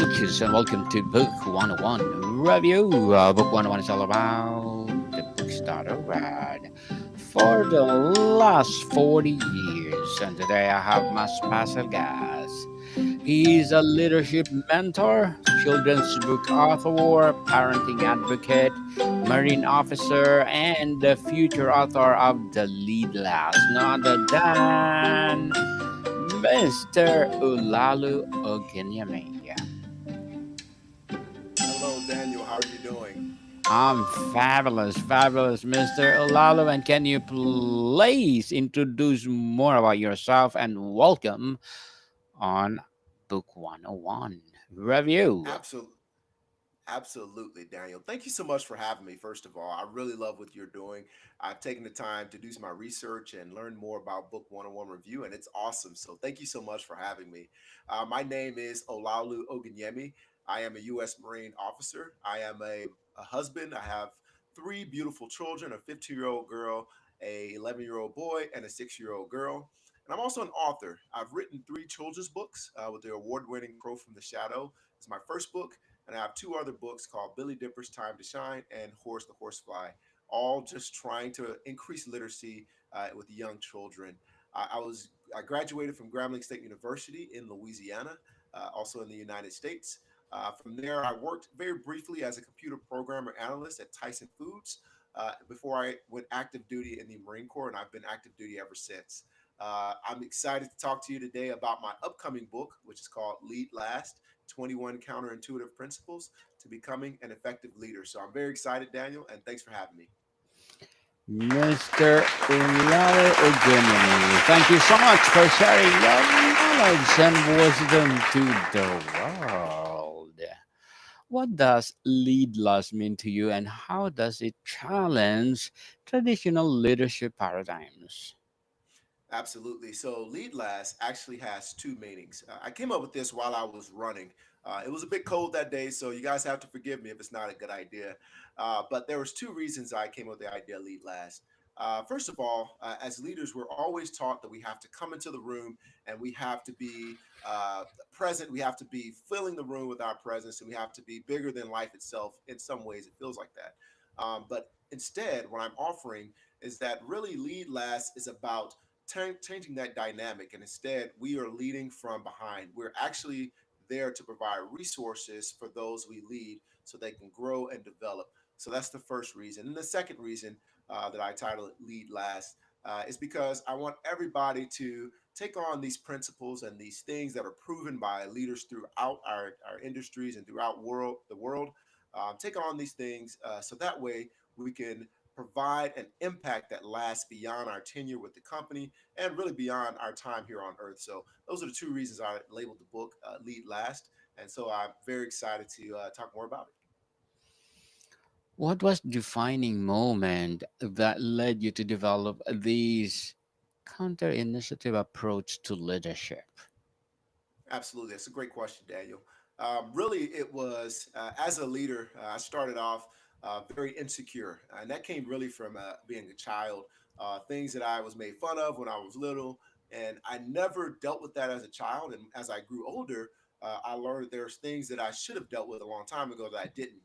folks, and welcome to Book 101 Review. Book 101 is all about the books that I read for the last 40 years. And today I have my special guest. He's a leadership mentor, children's book author, parenting advocate, marine officer, and the future author of The Lead Last, none other than Mr. Olaolu Ogunyemi. Hello, Daniel. How are you doing? I'm fabulous, fabulous, Mr. Olaolu. And can you please introduce more about yourself and welcome on Book 101 Review? Absolutely. Absolutely, Daniel. Thank you so much for having me. First of all, I really love what you're doing. I've taken the time to do some my research and learn more about Book 101 Review, and it's awesome. So, thank you so much for having me. My name is Olaolu Ogunyemi. I am a U.S. Marine officer. I am a husband. I have three beautiful children: a 15-year-old girl, a 11-year-old boy, and a 6-year-old girl. And I'm also an author. I've written three children's books with the award-winning Crow from the Shadow. It's my first book, and I have two other books called Billy Dipper's Time to Shine and Horace the Horsefly, all just trying to increase literacy with young children. I graduated from Grambling State University in Louisiana, also in the United States. From there, I worked very briefly as a computer programmer analyst at Tyson Foods before I went active duty in the Marine Corps, and I've been active duty ever since. I'm excited to talk to you today about my upcoming book, which is called Lead Last 21 Counterintuitive Principles to Becoming an Effective Leader. So I'm very excited, Daniel, and thanks for having me. Mr. Olaolu Ogunyemi, thank you so much for sharing your knowledge and wisdom to the world. What does lead loss mean to you, and how does it challenge traditional leadership paradigms? Absolutely. So, lead last actually has two meanings. I came up with this while I was running. It was a bit cold that day, so you guys have to forgive me if it's not a good idea. But there was two reasons I came up with the idea lead last. First of all, as leaders, we're always taught that we have to come into the room and we have to be present. We have to be filling the room with our presence, and we have to be bigger than life itself. In some ways, it feels like that. But instead, what I'm offering is that really lead last is about changing that dynamic. And instead, we are leading from behind. We're actually there to provide resources for those we lead so they can grow and develop. So that's the first reason. And the second reason that I titled it Lead Last is because I want everybody to take on these principles and these things that are proven by leaders throughout our industries and throughout the world. Take on these things so that way we can provide an impact that lasts beyond our tenure with the company and really beyond our time here on earth. So those are the two reasons I labeled the book Lead Last. And so I'm very excited to talk more about it. What was the defining moment that led you to develop these counter initiative approach to leadership? Absolutely. That's a great question, Daniel. Really, it was as a leader, I started off very insecure. And that came really from being a child, things that I was made fun of when I was little. And I never dealt with that as a child. And as I grew older, I learned there's things that I should have dealt with a long time ago that I didn't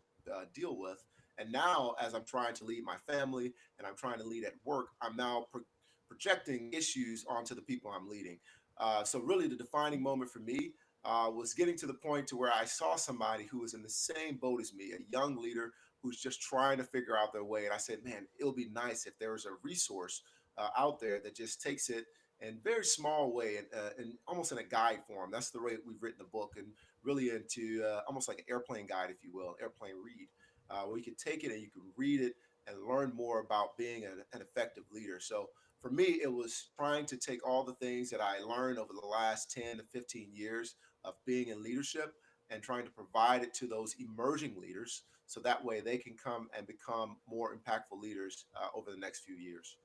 deal with. And now, as I'm trying to lead my family and I'm trying to lead at work, I'm now projecting issues onto the people I'm leading. So really, the defining moment for me was getting to the point to where I saw somebody who was in the same boat as me, a young leader who's just trying to figure out their way. And I said, man, it would be nice if there was a resource out there that just takes it in very small way and almost in a guide form. That's the way we've written the book, and really into almost like an airplane guide, if you will, airplane read, where you can take it and you can read it and learn more about being an effective leader. So for me, it was trying to take all the things that I learned over the last 10 to 15 years of being in leadership and trying to provide it to those emerging leaders so that way they can come and become more impactful leaders over the next few years.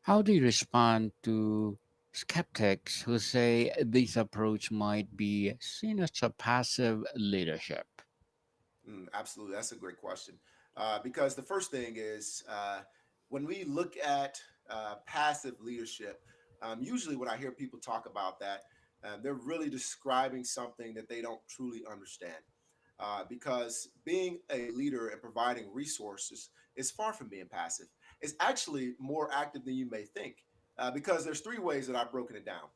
How do you respond to skeptics who say this approach might be seen as a passive leadership? Absolutely. That's a great question. Because the first thing is when we look at passive leadership, usually when I hear people talk about that, They're really describing something that they don't truly understand. Because being a leader and providing resources is far from being passive. It's actually more active than you may think, because there's three ways that I've broken it down.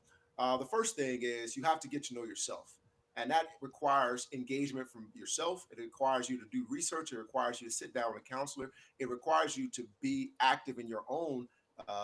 The first thing is you have to get to know yourself. And that requires engagement from yourself. It requires you to do research. It requires you to sit down with a counselor. It requires you to be active in your own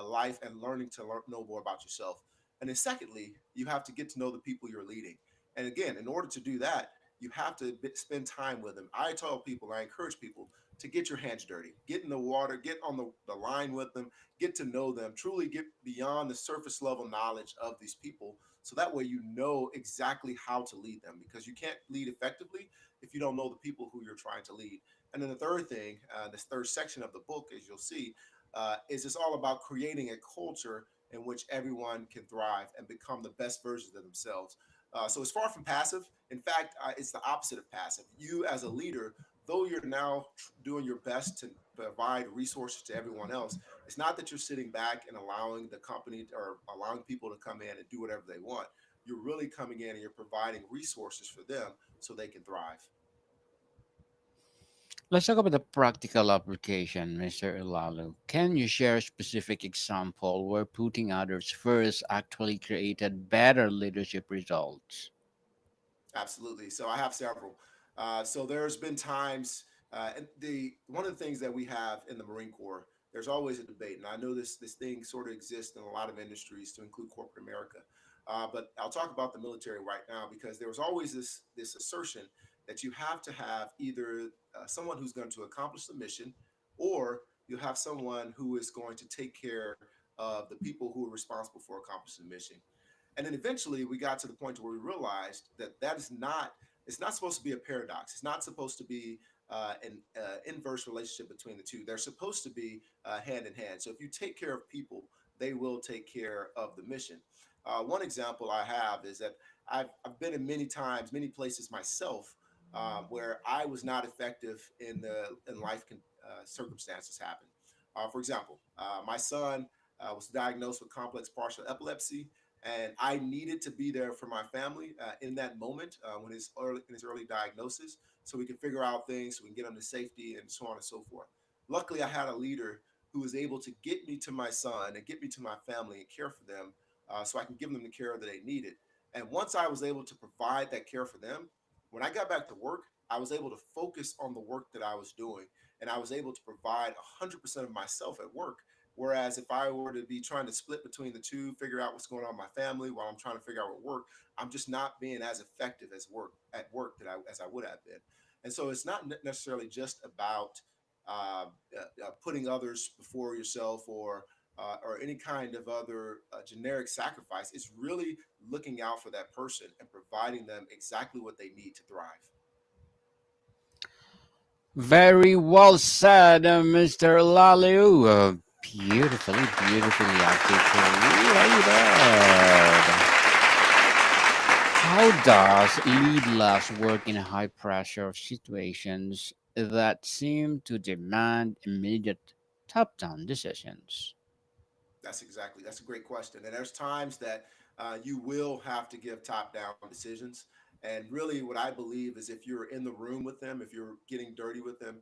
life and learning to know more about yourself. And then, secondly, you have to get to know the people you're leading. And again, in order to do that, you have to spend time with them. I tell people, I encourage people to get your hands dirty, get in the water, get on the line with them, get to know them, truly get beyond the surface level knowledge of these people. So that way you know exactly how to lead them, because you can't lead effectively if you don't know the people who you're trying to lead. And then the third thing, this third section of the book, as you'll see, is it's all about creating a culture in which everyone can thrive and become the best versions of themselves. So it's far from passive. In fact, it's the opposite of passive. You, as a leader, though you're now doing your best to provide resources to everyone else, it's not that you're sitting back and allowing the company or allowing people to come in and do whatever they want. You're really coming in and you're providing resources for them so they can thrive. Let's talk about the practical application, Mr. Olalu. Can you share a specific example where putting others first actually created better leadership results? Absolutely. So I have several. So there's been times, and the one of the things that we have in the Marine Corps, there's always a debate, and I know this thing sort of exists in a lot of industries, to include corporate America. But I'll talk about the military right now, because there was always this assertion that you have to have either someone who's going to accomplish the mission, or you have someone who is going to take care of the people who are responsible for accomplishing the mission. And then eventually we got to the point where we realized that that is not, it's not supposed to be a paradox. It's not supposed to be an inverse relationship between the two. They're supposed to be hand in hand. So if you take care of people, they will take care of the mission. One example I have is that I've been in many times, many places myself, where I was not effective in life circumstances happen. For example, my son was diagnosed with complex partial epilepsy, and I needed to be there for my family in that moment, when in his early diagnosis, so we can figure out things, so we can get him to safety, and so on and so forth. Luckily, I had a leader who was able to get me to my son and get me to my family and care for them, so I can give them the care that they needed. And once I was able to provide that care for them, when I got back to work, I was able to focus on the work that I was doing, and I was able to provide 100% of myself at work. Whereas if I were to be trying to split between the two, figure out what's going on in my family while I'm trying to figure out what work, I'm just not being as effective as work that as I would have been. And so it's not necessarily just about putting others before yourself, or any kind of other generic sacrifice. It's really looking out for that person and providing them exactly what they need to thrive. Very well said, Mr. Olalu. Beautifully articulated. How does lead loss work in high pressure situations that seem to demand immediate top down decisions? That's a great question. And there's times that you will have to give top down decisions. And really, what I believe is if you're in the room with them, if you're getting dirty with them,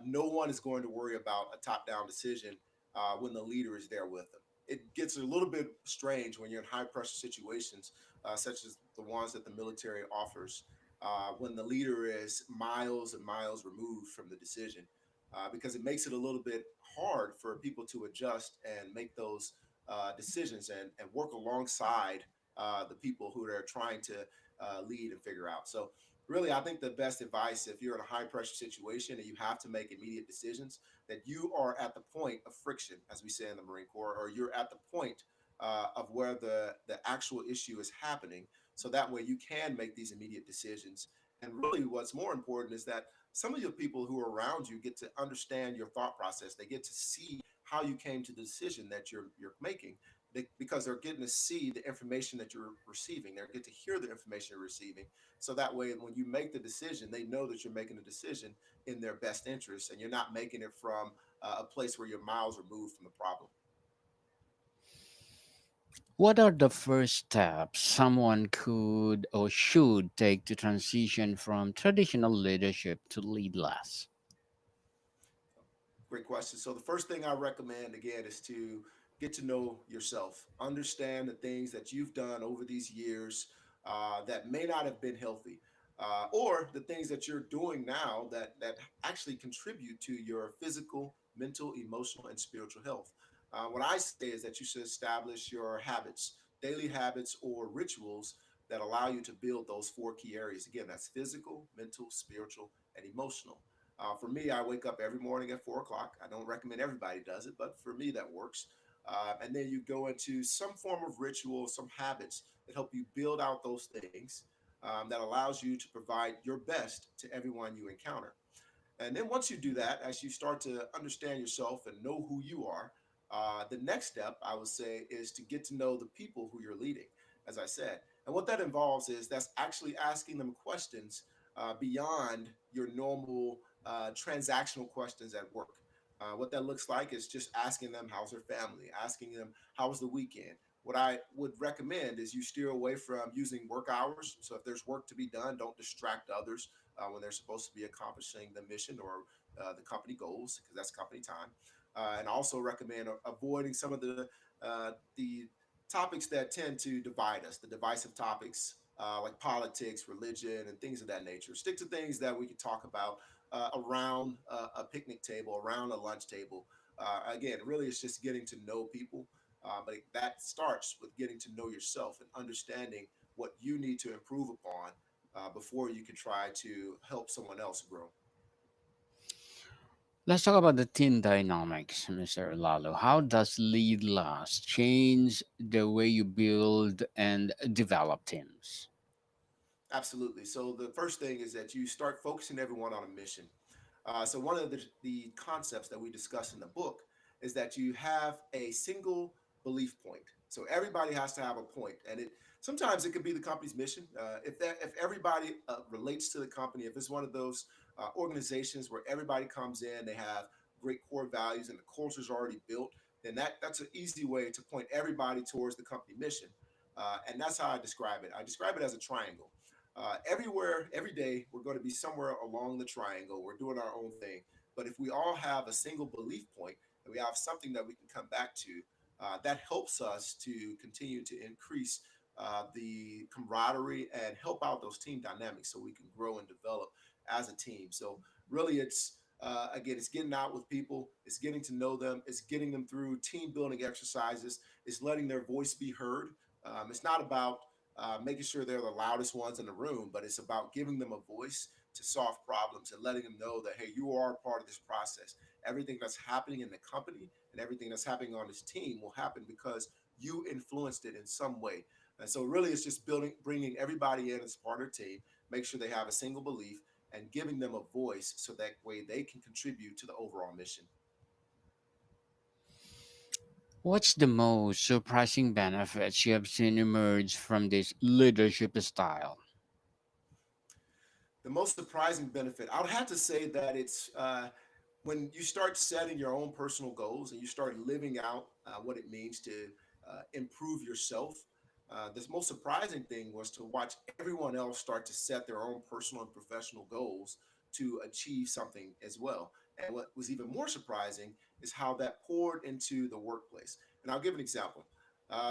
no one is going to worry about a top down decision when the leader is there with them. It gets a little bit strange when you're in high pressure situations, such as the ones that the military offers, when the leader is miles and miles removed from the decision, because it makes it a little bit hard for people to adjust and make those decisions, and work alongside the people who are trying to lead and figure out. So, really, I think the best advice, if you're in a high pressure situation and you have to make immediate decisions, that you are at the point of friction, as we say in the Marine Corps, or you're at the point of where the actual issue is happening. So that way you can make these immediate decisions. And really, what's more important is that some of your people who are around you get to understand your thought process. They get to see how you came to the decision that you're making, because they're getting to see the information that you're receiving. They get to hear the information you're receiving. So that way, when you make the decision, they know that you're making a decision in their best interest, and you're not making it from a place where you're miles removed from the problem. What are the first steps someone could or should take to transition from traditional leadership to lead less? Great question. So the first thing I recommend again is to get to know yourself, understand the things that you've done over these years that may not have been healthy, or the things that you're doing now that actually contribute to your physical, mental, emotional, and spiritual health. What I say is that you should establish your habits, daily habits, or rituals that allow you to build those four key areas. Again, that's physical, mental, spiritual, and emotional. For me, I wake up every morning at 4 o'clock. I don't recommend everybody does it, but for me, that works. And then you go into some form of ritual, some habits that help you build out those things that allows you to provide your best to everyone you encounter. And then once you do that, as you start to understand yourself and know who you are, the next step I would say is to get to know the people who you're leading, as I said. And what that involves is that's actually asking them questions beyond your normal transactional questions at work. What that looks like is just asking them how's their family, asking them how was the weekend. What I would recommend is you steer away from using work hours. So if there's work to be done, don't distract others when they're supposed to be accomplishing the mission or the company goals, because that's company time. And I also recommend avoiding some of the topics that tend to divide us, the divisive topics like politics, religion, and things of that nature. Stick to things that we can talk about around a picnic table, around a lunch table. Again, really, it's just getting to know people. But that starts with getting to know yourself and understanding what you need to improve upon before you can try to help someone else grow. Let's talk about the team dynamics, Mr. Lalo. How does lead last change the way you build and develop teams? Absolutely. So the first thing is that you start focusing everyone on a mission. So one of the concepts that we discuss in the book is that you have a single belief point. So everybody has to have a point, and it sometimes it could be the company's mission. If everybody relates to the company, if it's one of those organizations where everybody comes in, they have great core values, and the culture is already built, then that's an easy way to point everybody towards the company mission. And that's how I describe it. I describe it as a triangle. Everywhere, every day, we're going to be somewhere along the triangle. We're doing our own thing. But if we all have a single belief point and we have something that we can come back to, that helps us to continue to increase the camaraderie and help out those team dynamics so we can grow and develop as a team. So, really, it's again, it's getting out with people, it's getting to know them, it's getting them through team building exercises, it's letting their voice be heard. It's not about making sure they're the loudest ones in the room, but it's about giving them a voice to solve problems and letting them know that, hey, you are part of this process. Everything that's happening in the company and everything that's happening on this team will happen because you influenced it in some way. And so, really, it's just bringing everybody in as part of the team, make sure they have a single belief, and giving them a voice so that way they can contribute to the overall mission. What's the most surprising benefits you have seen emerge from this leadership style? The most surprising benefit, I would have to say that it's when you start setting your own personal goals and you start living out what it means to improve yourself. The most surprising thing was to watch everyone else start to set their own personal and professional goals to achieve something as well. And what was even more surprising is how that poured into the workplace. And I'll give an example.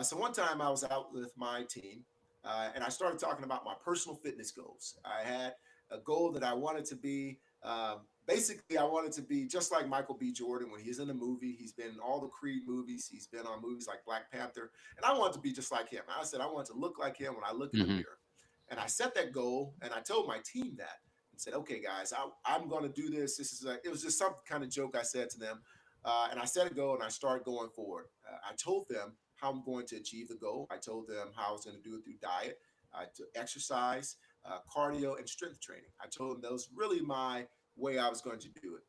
So one time I was out with my team and I started talking about my personal fitness goals. I had a goal that I wanted to be. Basically, I wanted to be just like Michael B. Jordan when he's in a movie. He's been in all the Creed movies. He's been on movies like Black Panther. And I wanted to be just like him. I said, I want to look like him when I look in the Mhm. mirror. And I set that goal and I told my team that and said, okay, guys, I'm going to do this. It was just some kind of joke I said to them. And I set a goal and I started going forward. I told them how I'm going to achieve the goal. I told them how I was going to do it through diet, to exercise, cardio, and strength training. I told them that was really my way I was going to do it.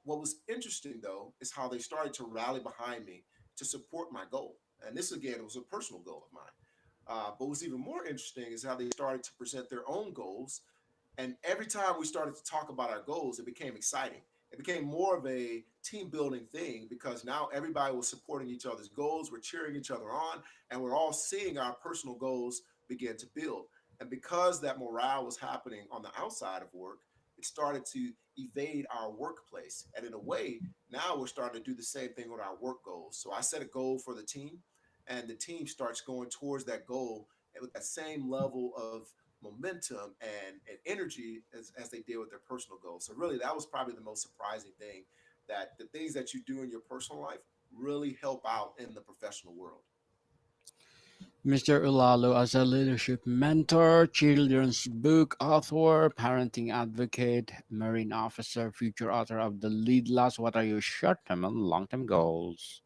What was interesting though is how they started to rally behind me to support my goal. And this again was a personal goal of mine. But what's even more interesting is how they started to present their own goals. And every time we started to talk about our goals, it became exciting. It became more of a team building thing because now everybody was supporting each other's goals. We're cheering each other on, and we're all seeing our personal goals begin to build. And because that morale was happening on the outside of work, it started to evade our workplace. And in a way, now we're starting to do the same thing with our work goals. So I set a goal for the team, and the team starts going towards that goal with that same level of momentum and energy as they did with their personal goals. So really, that was probably the most surprising thing, that the things that you do in your personal life really help out in the professional world. Mr. Olaolu, as a leadership mentor, children's book author, parenting advocate, marine officer, future author of The Lead Loss, what are your short term and long term goals?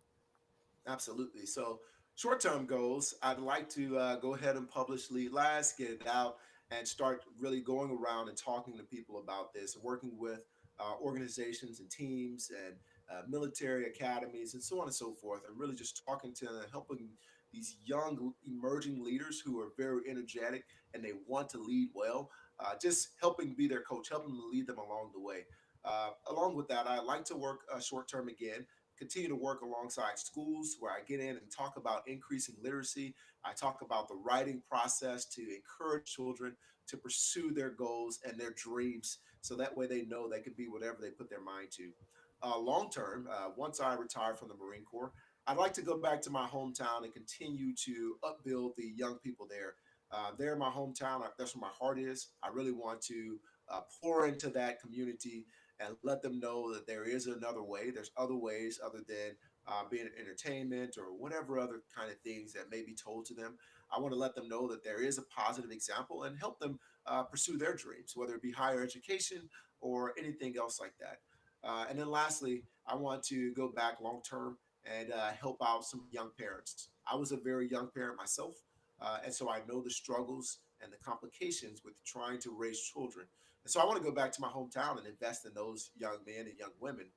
Absolutely. So, short term goals, I'd like to go ahead and publish Lead Last, get it out, and start really going around and talking to people about this, working with organizations and teams and military academies and so on and so forth, and really just talking to them and helping these young emerging leaders who are very energetic and they want to lead well, just helping be their coach, helping to lead them along the way. Along with that, I like to work short term again, continue to work alongside schools where I get in and talk about increasing literacy. I talk about the writing process to encourage children to pursue their goals and their dreams so that way they know they can be whatever they put their mind to. Long term, once I retire from the Marine Corps, I'd like to go back to my hometown and continue to upbuild the young people there. They're my hometown. That's where my heart is. I really want to pour into that community and let them know that there is another way. There's other ways other than being entertainment or whatever other kind of things that may be told to them. I want to let them know that there is a positive example and help them pursue their dreams, whether it be higher education or anything else like that. And then lastly, I want to go back long term and help out some young parents. I was a very young parent myself, and so I know the struggles and the complications with trying to raise children. And so I want to go back to my hometown and invest in those young men and young women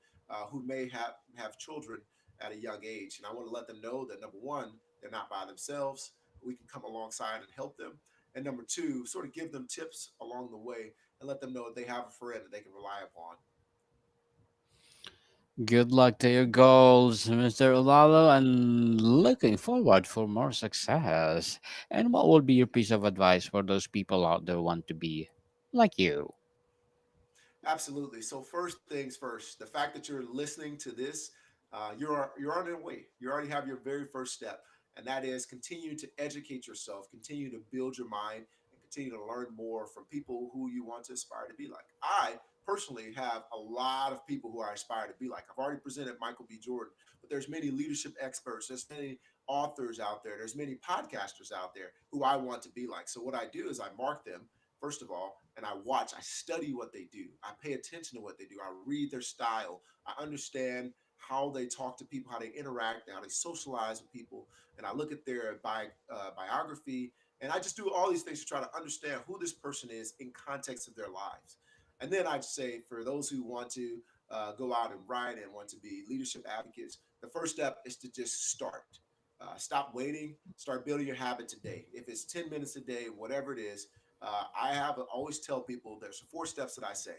who may have children at a young age. And I want to let them know that number one, they're not by themselves. We can come alongside and help them. And number two, sort of give them tips along the way and let them know that they have a friend that they can rely upon. Good luck to your goals, Mr. Olaolu, and looking forward for more success. And what would be your piece of advice for those people out there who want to be like you? Absolutely. So first things first, the fact that you're listening to this, you're on your way. You already have your very first step, and that is continue to educate yourself, continue to build your mind, and continue to learn more from people who you want to aspire to be like. I personally have a lot of people who I aspire to be like. I've already presented Michael B. Jordan, but there's many leadership experts, there's many authors out there, there's many podcasters out there who I want to be like. So what I do is I mark them first of all, and I watch, I study what they do. I pay attention to what they do. I read their style. I understand how they talk to people, how they interact, how they socialize with people. And I look at their biography, and I just do all these things to try to understand who this person is in context of their lives. And then I'd say for those who want to go out and write and want to be leadership advocates, the first step is to just start. Stop waiting. Start building your habit today. If it's 10 minutes a day, whatever it is, always tell people there's four steps that I say,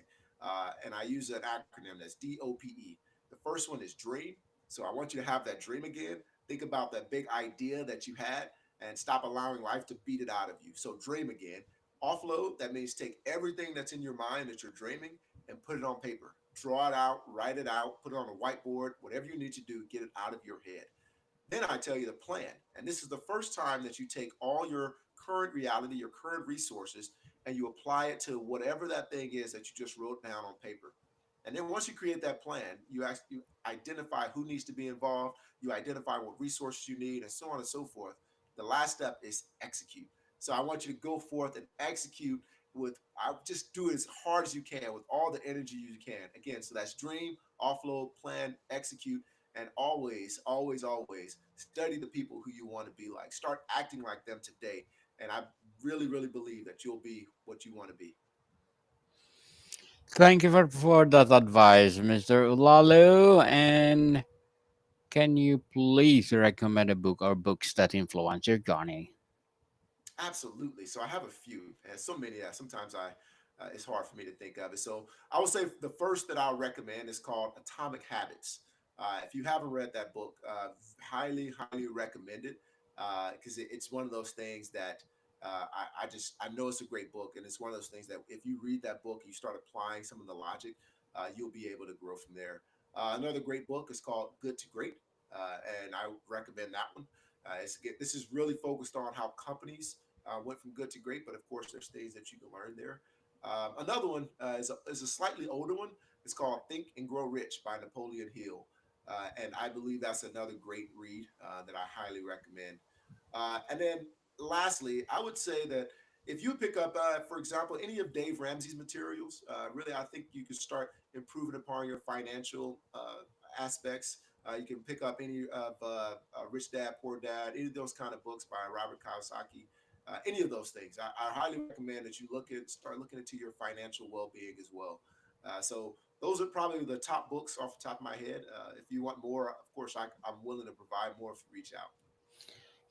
and I use an acronym that's DOPE. The first one is dream. So I want you to have that dream again. Think about that big idea that you had and stop allowing life to beat it out of you. So dream again. Offload, that means take everything that's in your mind that you're dreaming and put it on paper. Draw it out, write it out, put it on a whiteboard, whatever you need to do, get it out of your head. Then I tell you the plan. And this is the first time that you take all your current reality, your current resources, and you apply it to whatever that thing is that you just wrote down on paper. And then once you create that plan, you identify who needs to be involved, you identify what resources you need, and so on and so forth. The last step is execute. So I want you to go forth and execute with, I just do it as hard as you can with all the energy you can. Again, so that's dream, offload, plan, execute, and always, always, always study the people who you want to be like. Start acting like them today. And I really, really believe that you'll be what you want to be. Thank you for that advice, Mr. Olaolu. And can you please recommend a book or books that influence your journey? Absolutely. So I have a few, and so many that sometimes it's hard for me to think of it. So I would say the first that I'll recommend is called Atomic Habits. If you haven't read that book, highly recommend it because it's one of those things that I know it's a great book, and it's one of those things that if you read that book and you start applying some of the logic, you'll be able to grow from there. Another great book is called Good to Great, and I recommend that one. This is really focused on how companies went from good to great, but of course, there's things that you can learn there. Another one is a slightly older one. It's called Think and Grow Rich by Napoleon Hill. And I believe that's another great read that I highly recommend. And then lastly, I would say that if you pick up, for example, any of Dave Ramsey's materials, really, I think you can start improving upon your financial aspects. You can pick up any of Rich Dad, Poor Dad, any of those kind of books by Robert Kiyosaki. Any of those things, I highly recommend that you start looking into your financial well-being as well. So those are probably the top books off the top of my head. If you want more, of course, I'm willing to provide more if you reach out.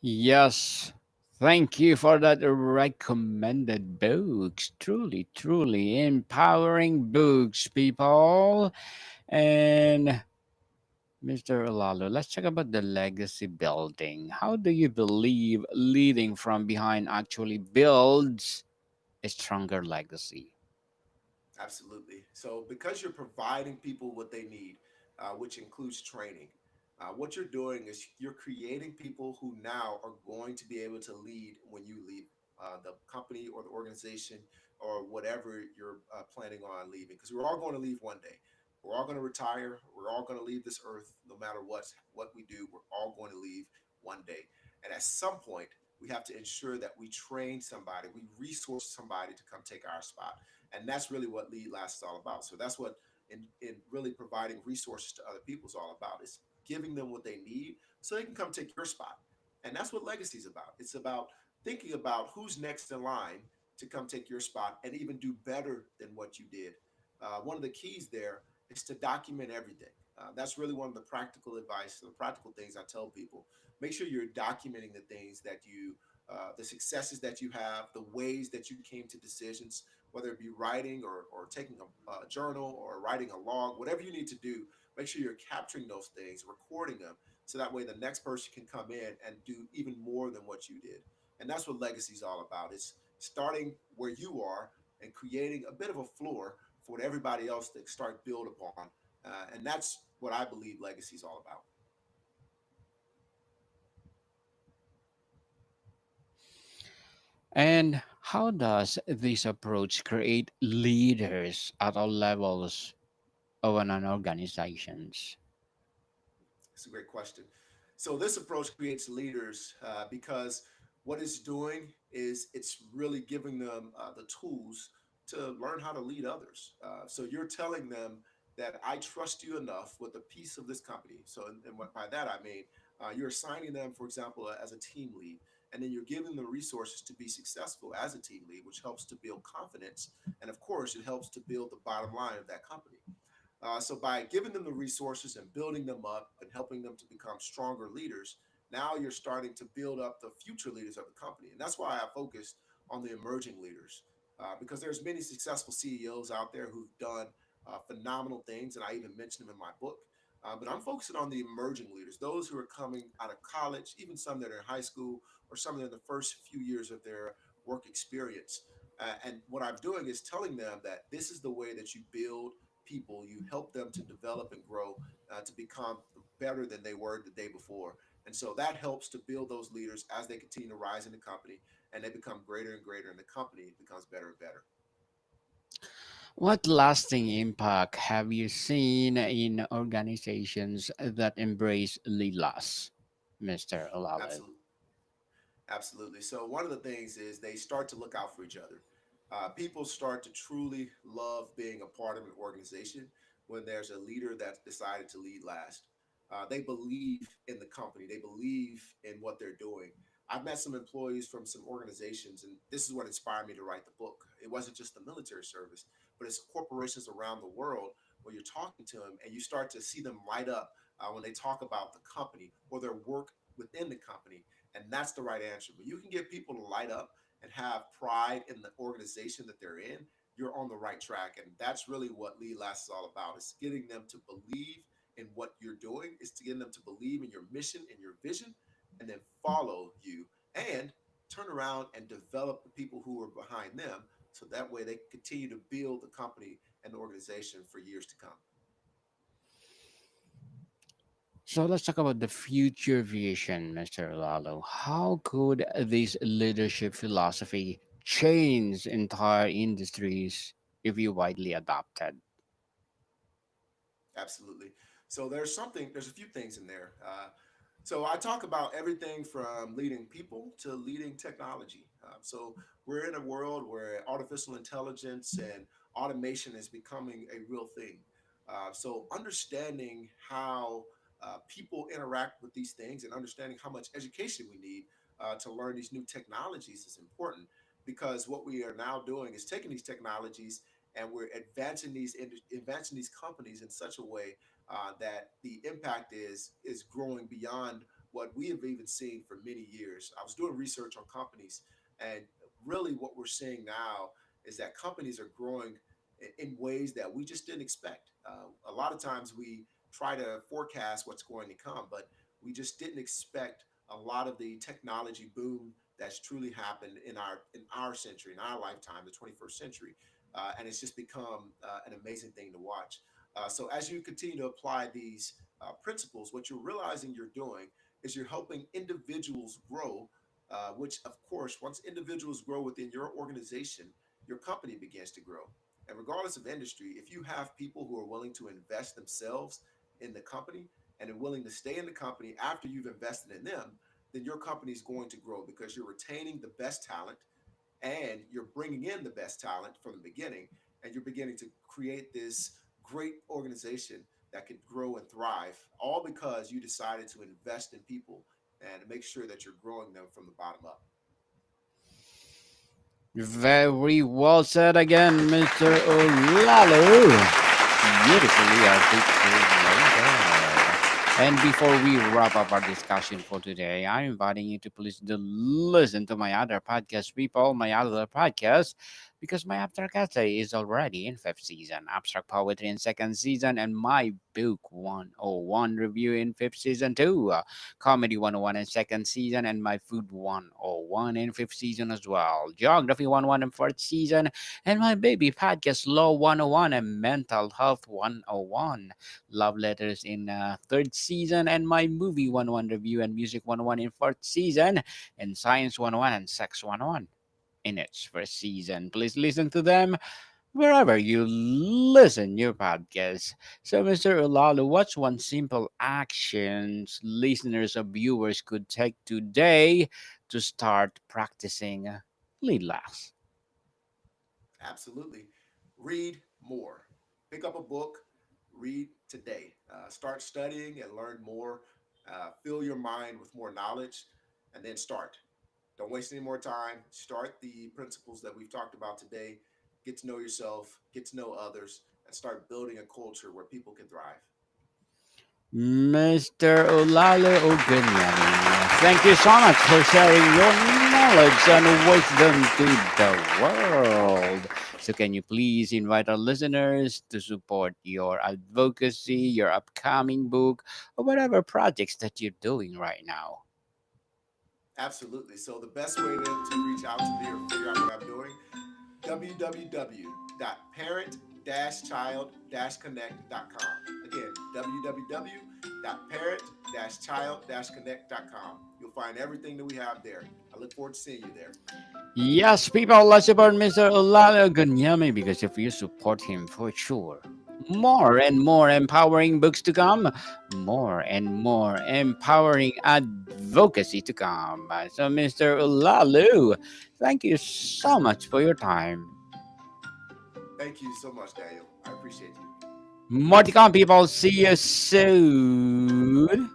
Yes. Thank you for that recommended books. Truly, truly empowering books, people. And Mr. Olalu, let's talk about the legacy building. How do you believe leading from behind actually builds a stronger legacy? Absolutely. So, because you're providing people what they need, which includes training, what you're doing is you're creating people who now are going to be able to lead when you leave the company or the organization or whatever you're planning on leaving. Because we're all going to leave one day. We're all going to retire. We're all going to leave this earth. No matter what we do, we're all going to leave one day. And at some point, we have to ensure that we train somebody, we resource somebody to come take our spot, and that's really what Lead Last is all about. So that's what in really providing resources to other people is all about. It's giving them what they need so they can come take your spot. And that's what legacy is about. It's about thinking about who's next in line to come take your spot and even do better than what you did. One of the keys there is to document everything. That's really one of the practical advice, the practical things I tell people. Make sure you're documenting the things that the successes that you have, the ways that you came to decisions, whether it be writing or taking a journal or writing a log, whatever you need to do, make sure you're capturing those things, recording them, so that way the next person can come in and do even more than what you did. And that's what legacy is all about. It's starting where you are and creating a bit of a floor for what everybody else to start build upon. And that's what I believe legacy is all about. And how does this approach create leaders at all levels of an organizations? It's a great question. So this approach creates leaders because what it's doing is it's really giving them the tools to learn how to lead others. So you're telling them that I trust you enough with a piece of this company. So, and what, by that I mean, you're assigning them, for example, as a team lead, and then you're giving them resources to be successful as a team lead, which helps to build confidence, and of course, it helps to build the bottom line of that company. So by giving them the resources and building them up and helping them to become stronger leaders, now you're starting to build up the future leaders of the company. And that's why I focused on the emerging leaders because there's many successful CEOs out there who've done phenomenal things, and I even mentioned them in my book. But I'm focusing on the emerging leaders, those who are coming out of college, even some that are in high school, or some that are in the first few years of their work experience. And what I'm doing is telling them that this is the way that you build people, you help them to develop and grow to become better than they were the day before. And so that helps to build those leaders as they continue to rise in the company and they become greater and greater, and the company becomes better and better. What lasting impact have you seen in organizations that embrace Lilas, Mr. Olalu? Absolutely. Absolutely. So one of the things is they start to look out for each other. People start to truly love being a part of an organization when there's a leader that's decided to lead last. They believe in the company. They believe in what they're doing. I've met some employees from some organizations, and this is what inspired me to write the book. It wasn't just the military service, but it's corporations around the world where you're talking to them and you start to see them light up when they talk about the company or their work within the company, and that's the right answer. But you can get people to light up and have pride in the organization that they're in. you're on the right track. And that's really what Lead Last is all about. It's getting them to believe in what you're doing. It's to getting them to believe in your mission and your vision, and then follow you and turn around and develop the people who are behind them. So that way they can continue to build the company and the organization for years to come. So let's talk about the future vision, Mr. Lalo. How could this leadership philosophy change entire industries if you widely adopted? Absolutely. So there's a few things in there. So I talk about everything from leading people to leading technology. So we're in a world where artificial intelligence and automation is becoming a real thing. So understanding how people interact with these things and understanding how much education we need to learn these new technologies is important, because what we are now doing is taking these technologies and we're advancing these companies in such a way that the impact is growing beyond what we have even seen for many years. I was doing research on companies, and really what we're seeing now is that companies are growing in ways that we just didn't expect. A lot of times we try to forecast what's going to come, but we just didn't expect a lot of the technology boom that's truly happened in our century, in our lifetime, the 21st century. And it's just become an amazing thing to watch. So as you continue to apply these principles, what you're realizing you're doing is you're helping individuals grow, which of course, once individuals grow within your organization, your company begins to grow. And regardless of industry, if you have people who are willing to invest themselves in the company and are willing to stay in the company after you've invested in them, then your company is going to grow because you're retaining the best talent and you're bringing in the best talent from the beginning, and you're beginning to create this great organization that could grow and thrive, all because you decided to invest in people and make sure that you're growing them from the bottom up. Very well said again, Mr. Olalu. Beautifully articulated. And before we wrap up our discussion for today, I'm inviting you to please to listen to my other podcast, people, my other podcast, because my Abstract Essay is already in fifth season, Abstract Poetry in second season, and my book 101 review in fifth season too, Comedy 101 in second season, and my Food 101 in fifth season as well, Geography 101 in fourth season, and my baby podcast Law 101 and Mental Health 101. Love Letters in third season, and my Movie 101 review and Music 101 in fourth season, and Science 101 and Sex 101 in its first season. Please listen to them wherever you listen your podcast. So, Mr. Olalu, what's one simple actions listeners or viewers could take today to start practicing lead less? Absolutely. Read more. Pick up a book, read today. Start studying and learn more. Fill your mind with more knowledge, and then start. Don't waste any more time. Start the principles that we've talked about today. Get to know yourself, get to know others, and start building a culture where people can thrive. Mr. Olaolu Ogunyemi, thank you so much for sharing your knowledge and wisdom to the world. So, can you please invite our listeners to support your advocacy, your upcoming book, or whatever projects that you're doing right now? Absolutely. So the best way to reach out to me or figure out what I'm doing, www.parent-child-connect.com. Again, www.parent-child-connect.com. You'll find everything that we have there. I look forward to seeing you there. Yes, people, let's support Mr. Olaolu Ogunyemi because if you support him for sure, more and more empowering books to come, more and more empowering advocacy to come. So, Mr. Olalu, thank you so much for your time. Thank you so much, Daniel. I appreciate you. More to come, people. See you soon.